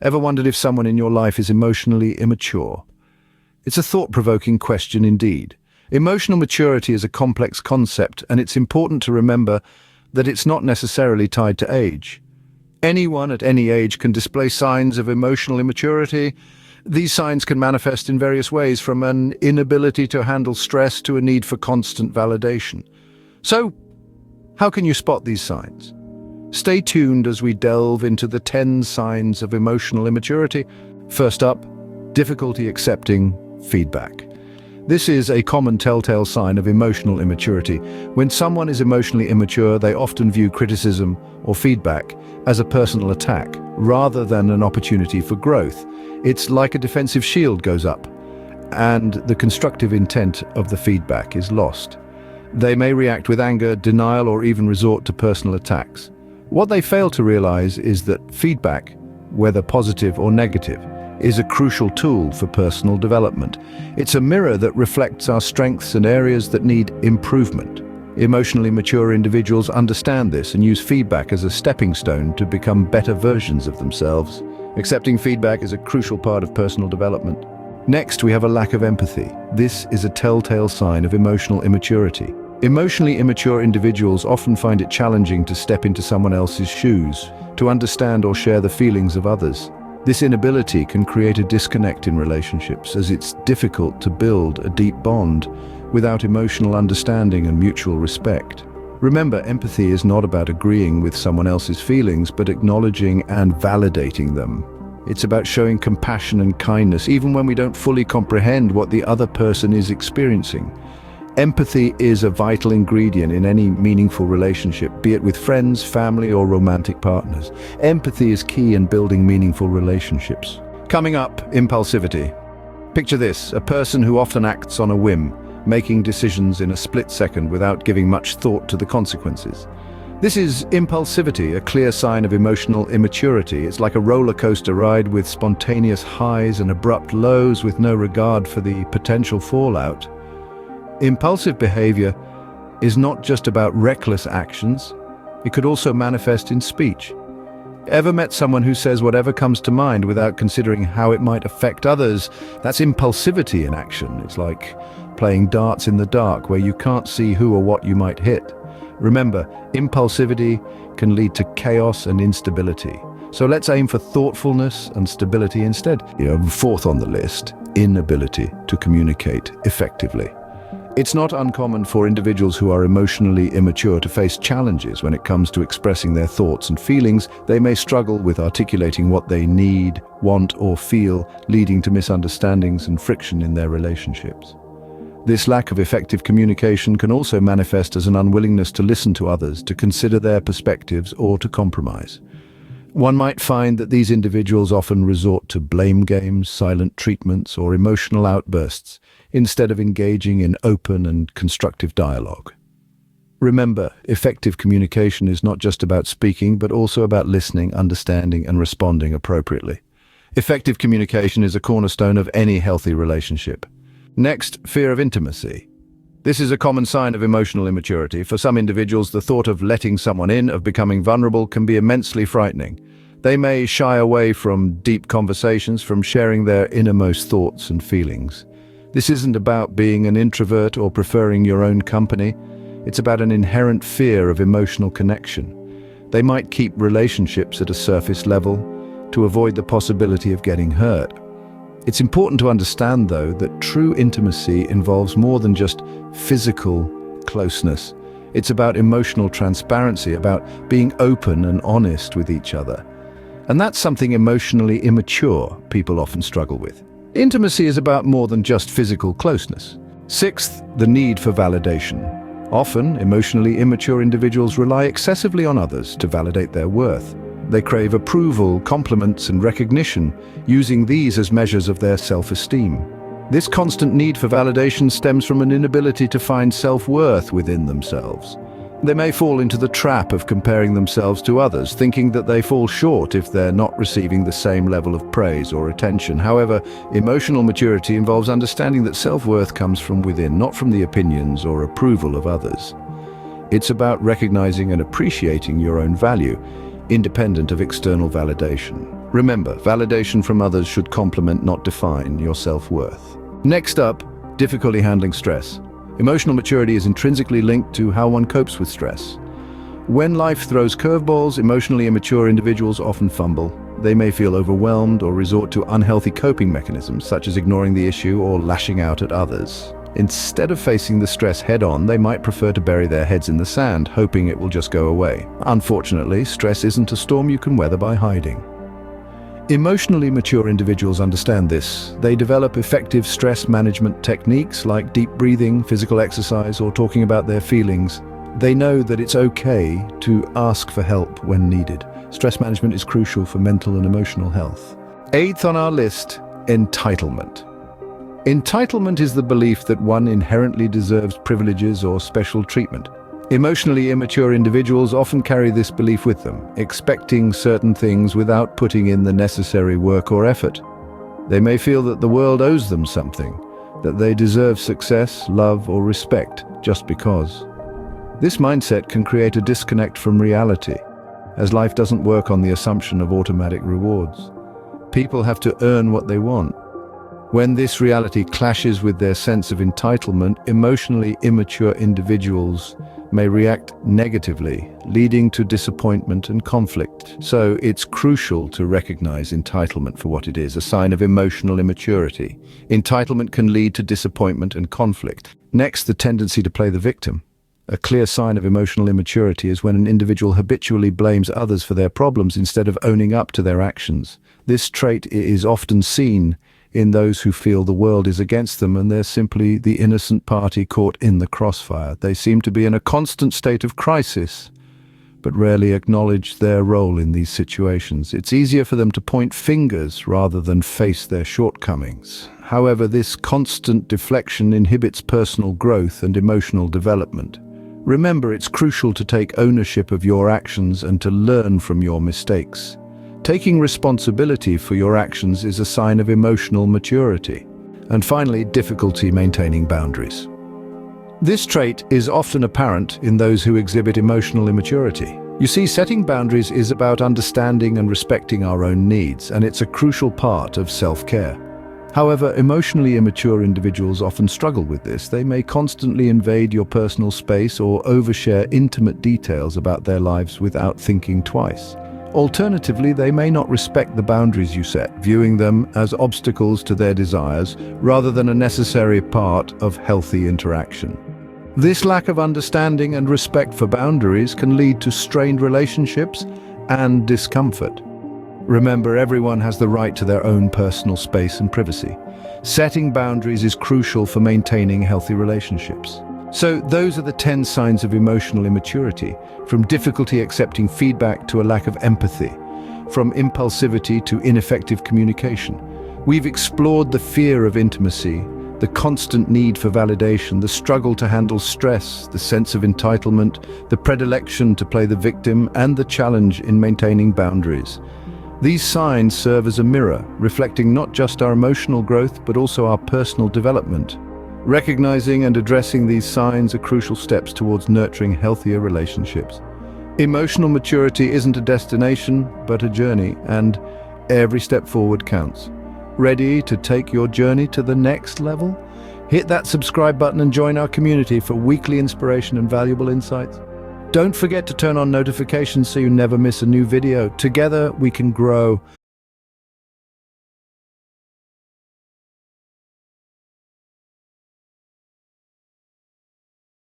Ever wondered if someone in your life is emotionally immature? It's a thought-provoking question indeed. Emotional maturity is a complex concept, and it's important to remember that it's not necessarily tied to age. Anyone at any age can display signs of emotional immaturity. These signs can manifest in various ways, from an inability to handle stress to a need for constant validation. So, how can you spot these signs? Stay tuned as we delve into the 10 signs of emotional immaturity. First up, difficulty accepting feedback. This is a common telltale sign of emotional immaturity. When someone is emotionally immature, they often view criticism or feedback as a personal attack rather than an opportunity for growth. It's like a defensive shield goes up, and the constructive intent of the feedback is lost. They may react with anger, denial, or even resort to personal attacks. What they fail to realize is that feedback, whether positive or negative, is a crucial tool for personal development. It's a mirror that reflects our strengths and areas that need improvement. Emotionally mature individuals understand this and use feedback as a stepping stone to become better versions of themselves. Accepting feedback is a crucial part of personal development. Next, we have a lack of empathy. This is a telltale sign of emotional immaturity. Emotionally immature individuals often find it challenging to step into someone else's shoes, to understand or share the feelings of others. This inability can create a disconnect in relationships, as it's difficult to build a deep bond without emotional understanding and mutual respect. Remember, empathy is not about agreeing with someone else's feelings, but acknowledging and validating them. It's about showing compassion and kindness, even when we don't fully comprehend what the other person is experiencing. Empathy is a vital ingredient in any meaningful relationship, be it with friends, family, or romantic partners. Empathy is key in building meaningful relationships. Coming up, impulsivity. Picture this, a person who often acts on a whim, making decisions in a split second without giving much thought to the consequences. This is impulsivity, a clear sign of emotional immaturity. It's like a roller coaster ride with spontaneous highs and abrupt lows with no regard for the potential fallout. Impulsive behavior is not just about reckless actions, it could also manifest in speech. Ever met someone who says whatever comes to mind without considering how it might affect others? That's impulsivity in action. It's like playing darts in the dark where you can't see who or what you might hit. Remember, impulsivity can lead to chaos and instability. So let's aim for thoughtfulness and stability instead. Fourth on the list, inability to communicate effectively. It's not uncommon for individuals who are emotionally immature to face challenges when it comes to expressing their thoughts and feelings. They may struggle with articulating what they need, want, or feel, leading to misunderstandings and friction in their relationships. This lack of effective communication can also manifest as an unwillingness to listen to others, to consider their perspectives, or to compromise. One might find that these individuals often resort to blame games, silent treatments, or emotional outbursts, instead of engaging in open and constructive dialogue. Remember, effective communication is not just about speaking, but also about listening, understanding, and responding appropriately. Effective communication is a cornerstone of any healthy relationship. Next, fear of intimacy. This is a common sign of emotional immaturity. For some individuals, the thought of letting someone in, of becoming vulnerable, can be immensely frightening. They may shy away from deep conversations, from sharing their innermost thoughts and feelings. This isn't about being an introvert or preferring your own company. It's about an inherent fear of emotional connection. They might keep relationships at a surface level to avoid the possibility of getting hurt. It's important to understand, though, that true intimacy involves more than just physical closeness. It's about emotional transparency, about being open and honest with each other. And that's something emotionally immature people often struggle with. Intimacy is about more than just physical closeness. Sixth, the need for validation. Often, emotionally immature individuals rely excessively on others to validate their worth. They crave approval, compliments, and recognition, using these as measures of their self-esteem. This constant need for validation stems from an inability to find self-worth within themselves. They may fall into the trap of comparing themselves to others, thinking that they fall short if they're not receiving the same level of praise or attention. However, emotional maturity involves understanding that self-worth comes from within, not from the opinions or approval of others. It's about recognizing and appreciating your own value, independent of external validation. Remember, validation from others should complement, not define, your self-worth. Next up, difficulty handling stress. Emotional maturity is intrinsically linked to how one copes with stress. When life throws curveballs, emotionally immature individuals often fumble. They may feel overwhelmed or resort to unhealthy coping mechanisms, such as ignoring the issue or lashing out at others. Instead of facing the stress head-on, they might prefer to bury their heads in the sand, hoping it will just go away. Unfortunately, stress isn't a storm you can weather by hiding. Emotionally mature individuals understand this. They develop effective stress management techniques like deep breathing, physical exercise, or talking about their feelings. They know that it's okay to ask for help when needed. Stress management is crucial for mental and emotional health. Eighth on our list, entitlement. Entitlement is the belief that one inherently deserves privileges or special treatment. Emotionally immature individuals often carry this belief with them, expecting certain things without putting in the necessary work or effort. They may feel that the world owes them something, that they deserve success, love, or respect just because. This mindset can create a disconnect from reality, as life doesn't work on the assumption of automatic rewards. People have to earn what they want. When this reality clashes with their sense of entitlement, emotionally immature individuals may react negatively, leading to disappointment and conflict. So it's crucial to recognize entitlement for what it is, a sign of emotional immaturity. Entitlement can lead to disappointment and conflict. Next, the tendency to play the victim. A clear sign of emotional immaturity is when an individual habitually blames others for their problems instead of owning up to their actions. This trait is often seen in those who feel the world is against them and they're simply the innocent party caught in the crossfire. They seem to be in a constant state of crisis, but rarely acknowledge their role in these situations. It's easier for them to point fingers rather than face their shortcomings. However, this constant deflection inhibits personal growth and emotional development. Remember, it's crucial to take ownership of your actions and to learn from your mistakes. Taking responsibility for your actions is a sign of emotional maturity. And finally, difficulty maintaining boundaries. This trait is often apparent in those who exhibit emotional immaturity. You see, setting boundaries is about understanding and respecting our own needs, and it's a crucial part of self-care. However, emotionally immature individuals often struggle with this. They may constantly invade your personal space or overshare intimate details about their lives without thinking twice. Alternatively, they may not respect the boundaries you set, viewing them as obstacles to their desires rather than a necessary part of healthy interaction. This lack of understanding and respect for boundaries can lead to strained relationships and discomfort. Remember, everyone has the right to their own personal space and privacy. Setting boundaries is crucial for maintaining healthy relationships. So those are the 10 signs of emotional immaturity, from difficulty accepting feedback to a lack of empathy, from impulsivity to ineffective communication. We've explored the fear of intimacy, the constant need for validation, the struggle to handle stress, the sense of entitlement, the predilection to play the victim, and the challenge in maintaining boundaries. These signs serve as a mirror, reflecting not just our emotional growth, but also our personal development. Recognizing and addressing these signs are crucial steps towards nurturing healthier relationships. Emotional maturity isn't a destination, but a journey, and every step forward counts. Ready to take your journey to the next level? Hit that subscribe button and join our community for weekly inspiration and valuable insights. Don't forget to turn on notifications so you never miss a new video. Together, we can grow